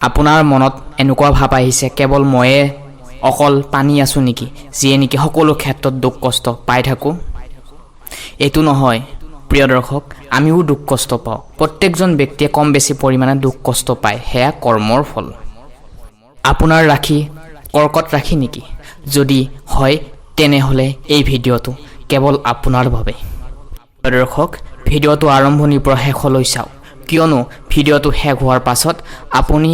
আপোনাৰ মনত এনেকুৱা ভাব আহিছে কেৱল ময়ে অকল পানী আছো নেকি, যিয়ে নেকি সকলো ক্ষেত্ৰত দুখ কষ্ট পাই থাকোঁ? এইটো নহয় প্ৰিয় দৰ্শক, আমিও দুখ কষ্ট পাওঁ। প্ৰত্যেকজন ব্যক্তিয়ে কম বেছি পৰিমাণে দুখ কষ্ট পায়, সেয়া কৰ্মৰ ফল। আপোনাৰ ৰাশি কৰ্কট ৰাশি নেকি? যদি হয় তেনেহ'লে এই ভিডিঅ'টো কেৱল আপোনাৰ বাবে। প্ৰিয় দৰ্শক, ভিডিঅ'টো আৰম্ভণিৰ পৰা শেষলৈ চাওক, কিয়নো ভিডিঅ'টো শেষ হোৱাৰ পাছত আপুনি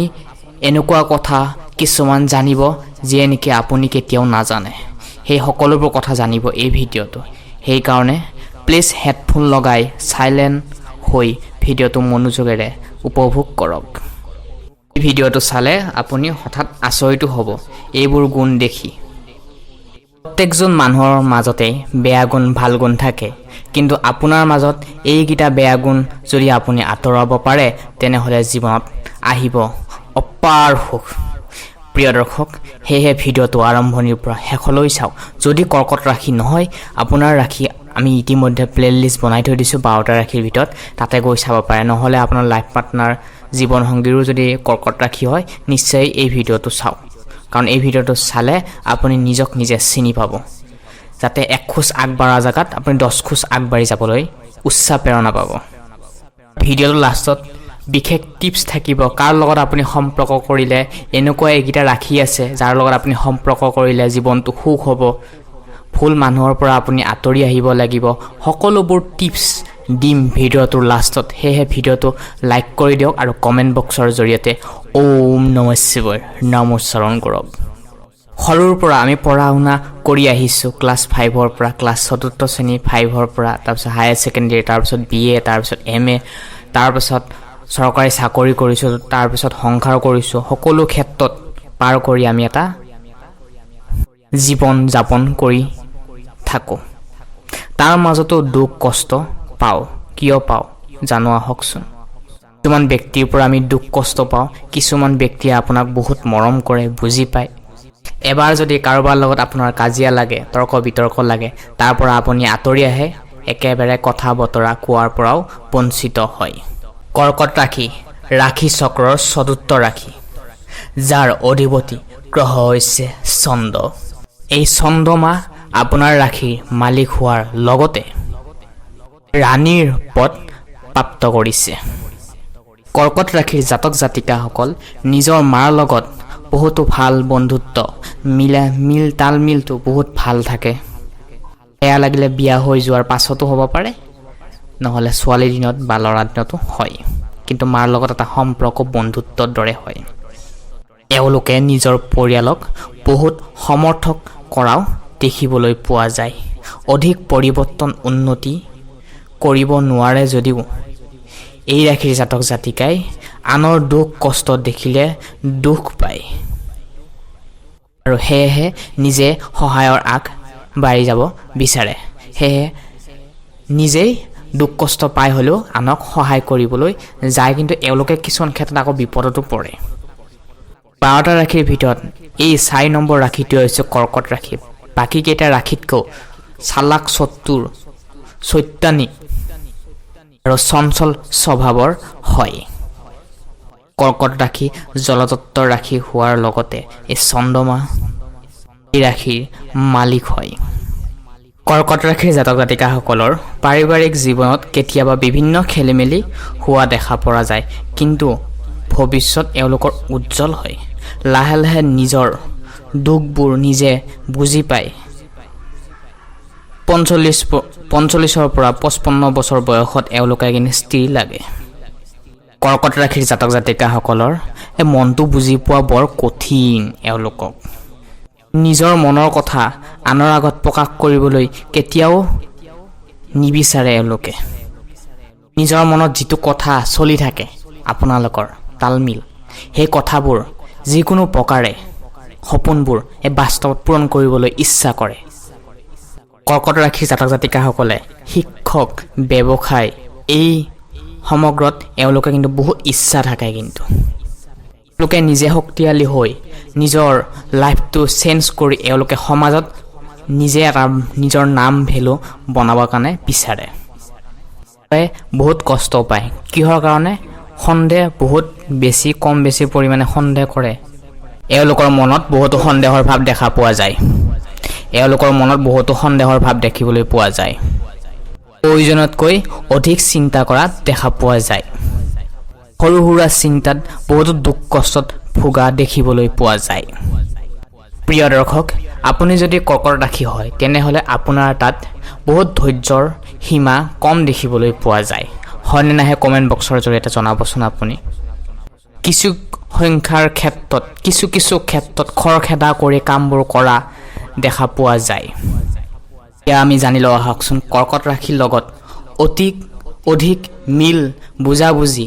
এনেকুৱা কথা কিছুমান জানিব যিয়ে নেকি আপুনি কেতিয়াও নাজানে। সেই সকলোবোৰ কথা জানিব এই ভিডিঅ'টো। সেইকাৰণে প্লিজ হেডফোন লগাই চাইলেণ্ট হৈ ভিডিঅ'টো মনোযোগেৰে উপভোগ কৰক। এই ভিডিঅ'টো চালে আপুনি হঠাৎ আচৰিত হ'ব এইবোৰ গুণ দেখি। প্ৰত্যেকজন মানুহৰ মাজতে বেয়া গুণ ভাল গুণ থাকে, কিন্তু আপোনাৰ মাজত এইকেইটা বেয়া গুণ যদি আপুনি আঁতৰাব পাৰে তেনেহ'লে জীৱনত আহিব অপাৰ সুখ। প্ৰিয় দৰ্শক, সেয়েহে ভিডিঅ'টো আৰম্ভণিৰ পৰা শেষলৈ চাওক। যদি কৰ্কট ৰাশি নহয়, আপোনাৰ ৰাশি আমি ইতিমধ্যে প্লে'লিষ্ট বনাই থৈ দিছোঁ 12টা ৰাশিৰ ভিতৰত, তাতে গৈ চাব পাৰে। নহ'লে আপোনাৰ লাইফ পাৰ্টনাৰ জীৱনসংগীৰো যদি কৰ্কট ৰাশি হয়, নিশ্চয় এই ভিডিঅ'টো চাওক, কাৰণ এই ভিডিঅ'টো চালে আপুনি নিজক নিজে চিনি পাব, যাতে 1 খোজ আগবাঢ়া জেগাত আপুনি 10 খোজ আগবাঢ়ি যাবলৈ উৎসাহ প্ৰেৰণা পাব। ভিডিঅ'টোৰ লাষ্টত বিশেষ টিপছ থাকিব, কাৰ লগত আপুনি সম্পৰ্ক কৰিলে এনেকুৱা এইকেইটা ৰাশি আছে যাৰ লগত আপুনি সম্পৰ্ক কৰিলে জীৱনটো সুখ হ'ব, ভুল মানুহৰ পৰা আপুনি আঁতৰি আহিব লাগিব, সকলোবোৰ টিপছ দিম ভিডিঅ'টোৰ লাষ্টত। সেয়েহে ভিডিঅ'টো লাইক কৰি দিয়ক আৰু কমেণ্ট বক্সৰ জৰিয়তে ওম নমঃ শিৱায় নাম উচ্চাৰণ কৰক। সৰুৰ পৰা আমি পঢ়া শুনা কৰি আহিছোঁ, ক্লাছ 5ৰ পৰা, ক্লাছ 4ৰ্থ শ্ৰেণী 5ৰ পৰা, তাৰপিছত হায়াৰ ছেকেণ্ডেৰী, তাৰপিছত BA, তাৰপিছত MA, তাৰপিছত চৰকাৰী চাকৰি কৰিছোঁ, তাৰপিছত সংসাৰ কৰিছোঁ। সকলো ক্ষেত্ৰত পাৰ কৰি আমি এটা জীৱন যাপন কৰি থাকোঁ। তাৰ মাজতো দুখ কষ্ট পাওঁ। কিয় পাওঁ জানো আহকচোন। কিছুমান ব্যক্তিৰ পৰা আমি দুখ কষ্ট পাওঁ, কিছুমান ব্যক্তিয়ে আপোনাক বহুত মৰম কৰে, বুজি পায়। এবাৰ যদি কাৰোবাৰ লগত আপোনাৰ কাজিয়া লাগে, তৰ্ক বিতৰ্ক লাগে, তাৰ পৰা আপুনি আঁতৰি আহে, একেবাৰে কথা বতৰা কোৱাৰ পৰাও বঞ্চিত হয়। কৰ্কট ৰাশি ৰাশি চক্ৰৰ 4ৰ্থ ৰাশি, যাৰ অধিপতি গ্ৰহ হৈছে চন্দ্ৰ। এই চন্দ্ৰমা আপোনাৰ ৰাশিৰ মালিক হোৱাৰ লগতে ৰাণীৰ পদ প্ৰাপ্ত কৰিছে। কৰ্কট ৰাশিৰ জাতক জাতিকাসকল নিজৰ মাৰ লগত বহুতো ভাল বন্ধুত্ব, তালমিলটো বহুত ভাল থাকে। এয়া লাগিলে বিয়া হৈ যোৱাৰ পাছতো হ'ব পাৰে, নহ'লে ছোৱালীৰ দিনত বা ল'ৰা দিনতো হয়, কিন্তু মাৰ লগত এটা সম্পৰ্ক বন্ধুত্বৰ দৰে হয়। এওঁলোকে নিজৰ পৰিয়ালক বহুত সমৰ্থক কৰাও দেখিবলৈ পোৱা যায়। অধিক পৰিৱৰ্তন উন্নতি কৰিব নোৱাৰে যদিও এই ৰাশিৰ জাতক জাতিকাই আনৰ দুখ কষ্ট দেখিলে দুখ পায় আৰু সেয়েহে নিজে সহায়ৰ আগ বাঢ়ি যাব বিচাৰে। সেয়েহে নিজেই দুখ কষ্ট পাই হ'লেও আনক সহায় কৰিবলৈ যায়, কিন্তু এওঁলোকে কিছুমান ক্ষেত্ৰত আকৌ বিপদতো পৰে। 12টা ৰাশিৰ ভিতৰত এই 4 নম্বৰ ৰাশিটোৱে হৈছে কৰ্কট ৰাশি। বাকীকেইটা ৰাশিতকৈ চালাক, চতুৰ, চৈতানিক আৰু চঞ্চল স্বভাৱৰ হয়। কৰ্কট ৰাশি জলতত্ত্বৰ ৰাশি হোৱাৰ লগতে এই চন্দ্ৰমা এই ৰাশিৰ মালিক হয়। কৰ্কট ৰাশিৰ জাতক জাতিকাসকলৰ পাৰিবাৰিক জীৱনত কেতিয়াবা বিভিন্ন খেলিমেলি হোৱা দেখা পৰা যায়, কিন্তু ভৱিষ্যত এওঁলোকৰ উজ্জ্বল হয়। লাহে লাহে নিজৰ দুখবোৰ নিজে বুজি পায়। 45ৰ পৰা 55 বছৰ বয়সত এওঁলোকে কিন্তু স্থিৰ লাগে। কৰ্কট ৰাশিৰ জাতক জাতিকাসকলৰ এই মনটো বুজি পোৱা বৰ কঠিন। এওঁলোকক নিজৰ মনৰ কথা আনৰ আগত প্ৰকাশ কৰিবলৈ কেতিয়াও নিবিচাৰে। এওঁলোকে নিজৰ মনত যিটো কথা চলি থাকে, আপোনালোকৰ তালমিল, সেই কথাবোৰ যিকোনো প্ৰকাৰে সপোনবোৰ এই বাস্তৱত পূৰণ কৰিবলৈ ইচ্ছা কৰে। কৰ্কট ৰাশিৰ জাতক জাতিকাসকলে শিক্ষক, ব্যৱসায়, এই সমগ্ৰত এওঁলোকে কিন্তু বহুত ইচ্ছা থাকে, কিন্তু এওঁলোকে নিজে শক্তিশালী হৈ নিজৰ লাইফটো চেঞ্জ কৰি এওঁলোকে সমাজত নিজে এটা নিজৰ নাম ভেলু বনাবৰ কাৰণে বিচাৰে। বহুত কষ্ট পায়। কিহৰ কাৰণে? সন্দেহ বহুত বেছি কম বেছি পৰিমাণে সন্দেহ কৰে এওঁলোকৰ মনত বহুতো সন্দেহৰ ভাৱ দেখা পোৱা যায় এওঁলোকৰ মনত বহুতো সন্দেহৰ ভাৱ দেখিবলৈ পোৱা যায় প্ৰয়োজনতকৈ অধিক চিন্তা কৰা দেখা পোৱা যায় সৰু সুৰা চিন্তাত বহুতো দুখ কষ্টত ভোগা দেখিবলৈ পোৱা যায় প্ৰিয় দৰ্শক আপুনি যদি কৰ্কট ৰাশি হয় তেনেহ'লে আপোনাৰ তাত বহুত ধৈৰ্যৰ সীমা কম দেখিবলৈ পোৱা যায় হয়নে নাহে কমেণ্ট বক্সৰ জৰিয়তে জনাবচোন আপুনি কিছু সংখ্যাৰ ক্ষেত্ৰত কিছু ক্ষেত্ৰত খৰখেদা কৰি কামবোৰ কৰা দেখা পোৱা যায় এতিয়া আমি জানি লওঁ আহকচোন কৰ্কট ৰাশিৰ লগত অধিক মিল বুজাবুজি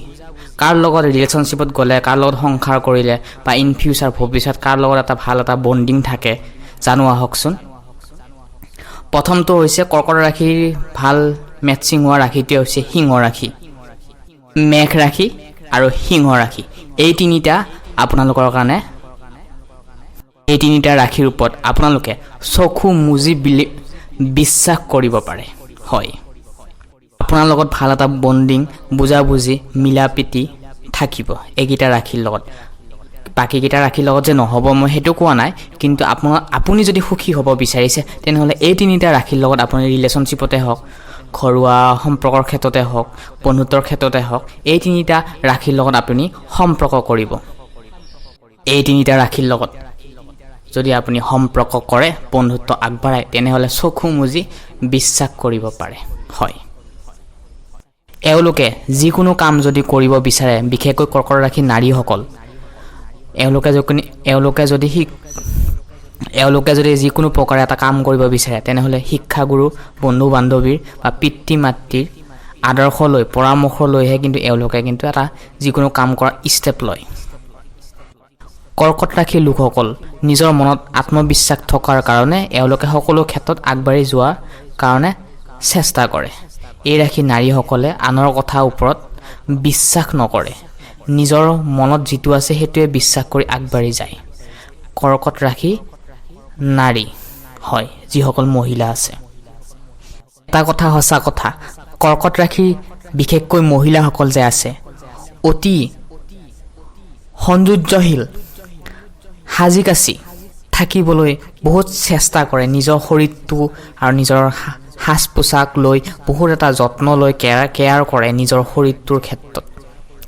কাৰ লগত ৰিলেশ্যনশ্বিপত গ'লে কাৰ লগত সংসাৰ কৰিলে বা ইন ফিউচাৰ ভৱিষ্যত কাৰ লগত এটা ভাল এটা বণ্ডিং থাকে জানো আহকচোন প্ৰথমটো হৈছে কৰ্কট ৰাশিৰ ভাল মেটচিং হোৱা ৰাশিটোৱে হৈছে সিংহ ৰাশি মেঘ ৰাশি আৰু সিংহ ৰাশি এই তিনিটা আপোনালোকৰ কাৰণে এই তিনিটা ৰাশিৰ ওপৰত আপোনালোকে চকু মুজি বিশ্বাস কৰিব পাৰে হয় আপোনাৰ লগত ভাল এটা বণ্ডিং বুজাবুজি মিলাপ্ৰীতি থাকিব এইকেইটা ৰাশিৰ লগত বাকীকেইটা ৰাশিৰ লগত যে নহ'ব মই সেইটো কোৱা নাই কিন্তু আপুনি যদি সুখী হ'ব বিচাৰিছে তেনেহ'লে এই তিনিটা ৰাশিৰ লগত আপুনি ৰিলেশ্যনশ্বিপতে হওক ঘৰুৱা সম্পৰ্কৰ ক্ষেত্ৰতে হওক বন্ধুত্বৰ ক্ষেত্ৰতে হওক এই তিনিটা ৰাশিৰ লগত আপুনি সম্পৰ্ক কৰিব এই তিনিটা ৰাশিৰ লগত যদি আপুনি সম্পৰ্ক কৰে বন্ধুত্ব আগবঢ়ায় তেনেহ'লে চকু মুজি বিশ্বাস কৰিব পাৰে হয় যিকোনো কাম যদি কৰিব বিচাৰে বিশেষকৈ কৰ্কট ৰাশিৰ নাৰীসকল এওঁলোকে যদি যিকোনো প্ৰকাৰে এটা কাম কৰিব বিচাৰে তেনেহ'লে শিক্ষাগুৰু বন্ধু বান্ধৱীৰ বা পিতৃ মাতৃৰ আদৰ্শ লৈ পৰামৰ্শ লৈহে কিন্তু এওঁলোকে কিন্তু এটা যিকোনো কাম কৰা ষ্টেপ লয় কৰ্কট ৰাশিৰ লোকসকল নিজৰ মনত আত্মবিশ্বাস থকাৰ কাৰণে এওঁলোকে সকলো ক্ষেত্ৰত আগবাঢ়ি যোৱাৰ কাৰণে চেষ্টা কৰে এই ৰাশিৰ নাৰীসকলে আনৰ কথাৰ ওপৰত বিশ্বাস নকৰে নিজৰ মনত যিটো আছে সেইটোৱে বিশ্বাস কৰি আগবাঢ়ি যায় কৰ্কট ৰাশি নাৰী হয় যিসকল মহিলা আছে এটা কথা সঁচা কথা কৰ্কট ৰাশিৰ বিশেষকৈ মহিলাসকল যে আছে অতি সৌন্দৰ্যশীল সাজি-কাচি থাকিবলৈ বহুত চেষ্টা কৰে নিজৰ শৰীৰটো আৰু নিজৰ সাজ পোছাক লৈ বহুত এটা যত্ন লৈ কেয়াৰ কৰে নিজৰ শৰীৰটোৰ ক্ষেত্ৰত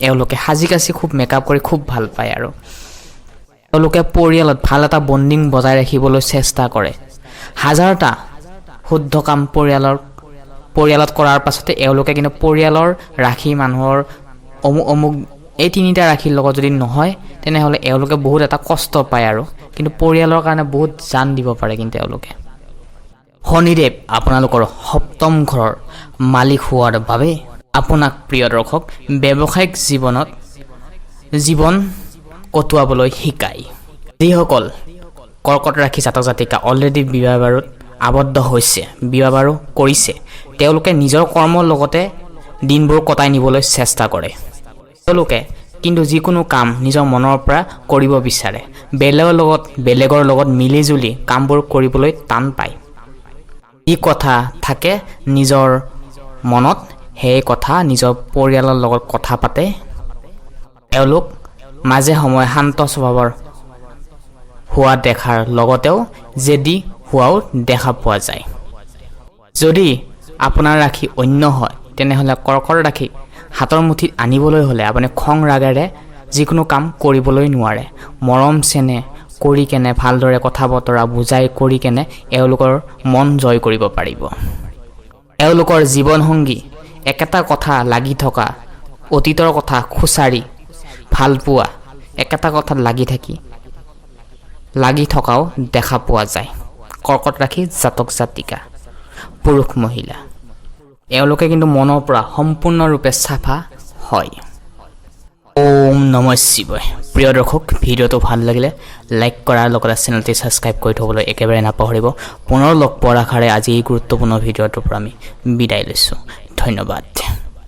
এওঁলোকে সাজি-কাচি খুব মেকআপ কৰি খুব ভাল পায় আৰু এওঁলোকে পৰিয়ালত ভাল এটা বণ্ডিং বজাই ৰাখিবলৈ চেষ্টা কৰে হাজাৰটা শুদ্ধ কাম পৰিয়ালত কৰাৰ পাছতে এওঁলোকে কিন্তু পৰিয়ালৰ ৰাশি মানুহৰ অমুক এই তিনিটা ৰাশিৰ লগত যদি নহয় তেনেহ'লে এওঁলোকে বহুত এটা কষ্ট পায় আৰু কিন্তু পৰিয়ালৰ কাৰণে বহুত জান দিব পাৰে কিন্তু এওঁলোকে শনিদেৱ আপোনালোকৰ সপ্তম ঘৰৰ মালিক হোৱাৰ বাবে আপোনাক প্ৰিয় দৰ্শক ব্যৱসায়িক জীৱন কটোৱাবলৈ শিকায় যিসকল কৰ্কট ৰাশি জাতক জাতিকা অলৰেডি বিবাহ বাৰুত আবদ্ধ হৈছে বিবাহ বাৰু কৰিছে তেওঁলোকে নিজৰ কৰ্মৰ লগতে দিনবোৰ কটাই নিবলৈ চেষ্টা কৰে তেওঁলোকে কিন্তু যিকোনো কাম নিজৰ মনৰ পৰা কৰিব বিচাৰে বেলেগৰ লগত মিলিজুলি কামবোৰ কৰিবলৈ টান পায় যি কথা থাকে নিজৰ মনত সেই কথা নিজৰ পৰিয়ালৰ লগত কথা পাতে এওঁলোক মাজে সময়ে শান্ত স্বভাৱৰ হোৱা দেখাৰ লগতেও জেদি হোৱাও দেখা পোৱা যায় যদি আপোনাৰ ৰাশি অন্য হয় তেনেহ'লে কৰ্কট ৰাশি হাতৰ মুঠিত আনিবলৈ হ'লে আপুনি খং ৰাগেৰে যিকোনো কাম কৰিবলৈ নোৱাৰে মৰম চেনেহ কৰি কেনে ভালদৰে কথা বতৰা বুজাই কৰি কেনে এওঁলোকৰ মন জয় কৰিব পাৰিব এওঁলোকৰ জীৱনসংগী একেটা কথা লাগি থকা অতীতৰ কথা খুচাৰি ভাল পোৱা একেটা কথাত লাগি থকাও দেখা পোৱা যায় কৰ্কট ৰাশি জাতক জাতিকা পুৰুষ মহিলা এওঁলোকে কিন্তু মনৰ পৰা সম্পূৰ্ণৰূপে চাফা হয় ওম নমঃ শিৱায় প্ৰিয় দৰ্শক ভিডিঅ'টো ভাল লাগিলে লাইক কৰাৰ লগতে চেনেলটি ছাবস্ক্ৰাইব কৰি থবলৈ একেবাৰে নাপাহৰিব পুনৰ লগ পোৱাৰ আশাৰে আজি এই গুৰুত্বপূৰ্ণ ভিডিঅ'টোৰ পৰা আমি বিদায় লৈছোঁ ধন্যবাদ